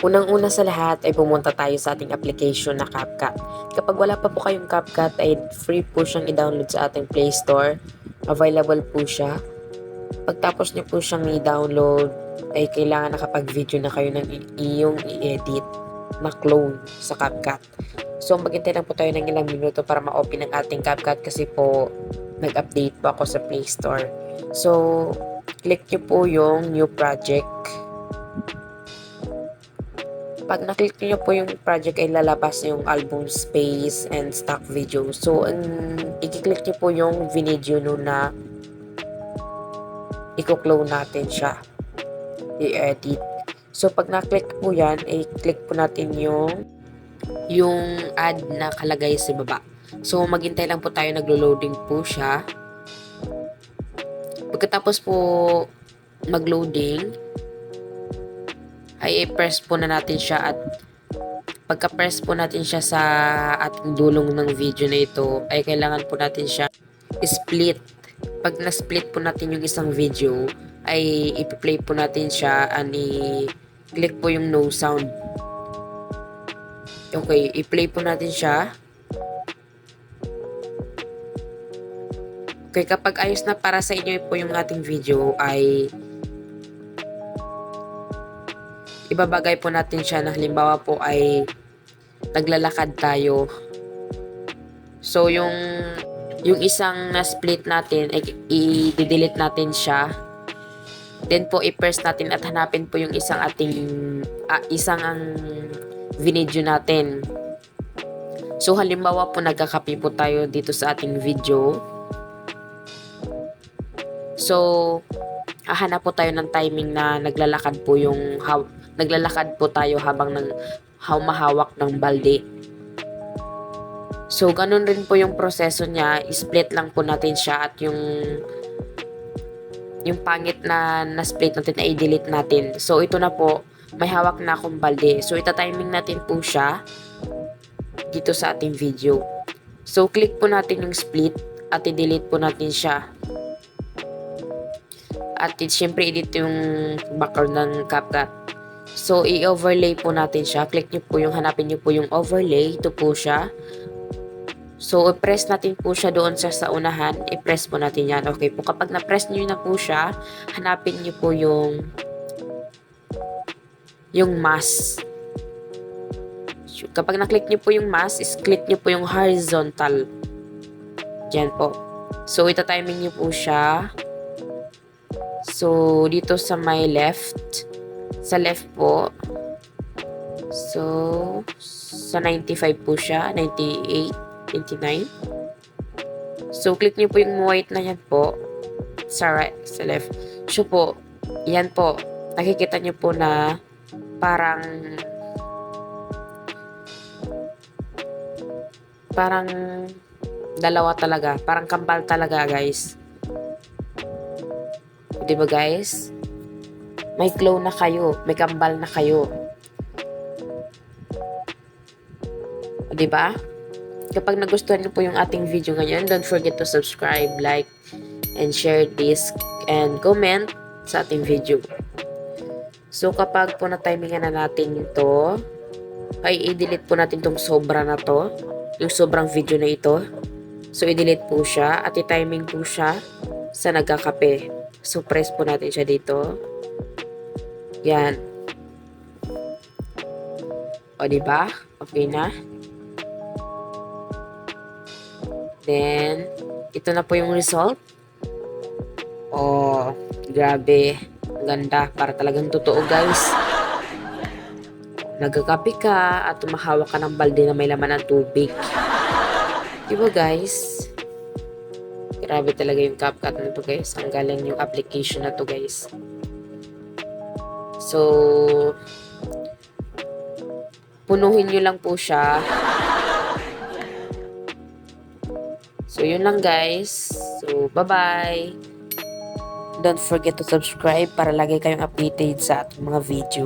Unang-una sa lahat ay pumunta tayo sa ating application na CapCut. Kapag wala pa po kayong CapCut ay free po siyang i-download sa ating Play Store. Available po siya. Pagtapos niyo po siyang i-download ay kailangan nakapag-video na kayo ng iyong i-edit na clone sa CapCut. So maghintay lang po tayo ng ilang minuto para ma-open ang ating CapCut kasi po nag-update po ako sa Play Store. So click niyo po yung new project. Pag naklik niyo po yung project ay lalabas yung album space and stock video. So, i-click niyo po yung video na i-clone natin siya. I-edit. So, pag naklik po yan, i-click po natin yung add na kalagay sa baba. So, maghintay lang po tayo, naglo-loading po siya. Pagkatapos po mag-loading, ay i-press po na natin siya at pagka-press po natin siya sa ating dulong ng video na ito ay kailangan po natin siya split. Pag na-split po natin yung isang video ay i-play po natin siya and i-click po yung no sound. Okay, i-play po natin siya. Okay, kapag ayos na para sa inyo po yung ating video ay ibabagay po natin siya na halimbawa po ay naglalakad tayo. So, yung isang na-split natin, ay i-delete natin siya. Then po, i-press natin at hanapin po yung isang ang video natin. So, halimbawa po, nagkakapi po tayo dito sa ating video. So, hahanap po tayo ng timing na naglalakad po tayo habang mahawak ng balde. So, ganun rin po yung proseso niya. I-split lang po natin siya at yung pangit na split natin ay i-delete natin. So, ito na po. May hawak na akong balde. So, ita-timing natin po siya dito sa ating video. So, click po natin yung split at i-delete po natin siya. At syempre, edit yung background ng CapCut. So, i-overlay po natin siya. Click nyo po hanapin nyo po yung overlay. Ito po siya. So, i-press natin po siya doon sa unahan. I-press po natin yan. Okay po. Kapag na-press nyo na po siya, hanapin nyo po yung mask. Kapag na-click nyo po yung mask, click nyo po yung horizontal. Yan po. So, ita-timing nyo po siya. So, dito sa may left. Sa left po. So, sa 95 po siya. 98, 29. So, click nyo po yung white na yan po. Sa right, sa left. So po, yan po. Nakikita nyo po na parang dalawa talaga. Parang kambal talaga, guys. Diba, guys? May glow na kayo. May kambal na kayo. Diba? Kapag nagustuhan niyo po yung ating video ngayon, don't forget to subscribe, like, and share this, and comment sa ating video. So, kapag po na-timingan na natin ito, ay i-delete po natin itong sobra na to. Yung sobrang video na ito. So, i-delete po siya at i-timing po siya sa nagkakape. So, press po natin siya dito. Yan. O, diba? Okay na. Then, ito na po yung result. Oh, grabe. Ang ganda. Para talagang totoo, guys. Nagkakape ka at tumahawak ka ng balde na may laman ng tubig. Diba, guys? Grabe talaga yung CapCut na to, guys. Ang galing yung application na to, guys. So, punuhin nyo lang po siya. So, yun lang, guys. So, bye-bye. Don't forget to subscribe para lagi kayong updated sa ating mga video.